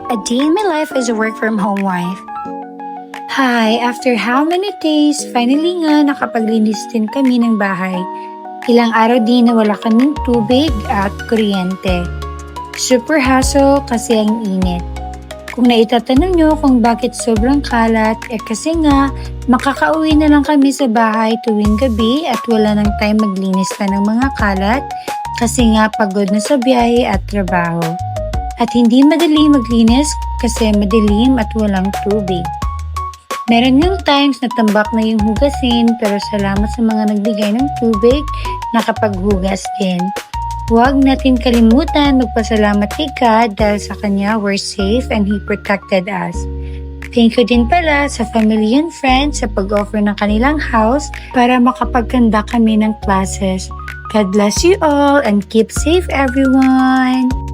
A day in my life as a work-from-home wife. Hi, after how many days, finally nga nakapaglinis din kami ng bahay. Ilang araw din na wala kaming tubig at kuryente. Super hassle kasi ang init. Kung naitatanong nyo kung bakit sobrang kalat, kasi nga makakauwi na lang kami sa bahay tuwing gabi at wala nang time maglinis pa ng mga kalat kasi nga pagod na sa biyahe at trabaho. At hindi madali maglinis kasi madilim at walang tubig. Meron yung times na tambak na yung hugasin pero salamat sa mga nagbigay ng tubig, nakapaghugas din. Huwag natin kalimutan magpasalamat kay God dahil sa Kanya we're safe and He protected us. Thank you din pala sa family and friends sa pag-offer ng kanilang house para makapagkanda kami ng classes. God bless you all and keep safe everyone!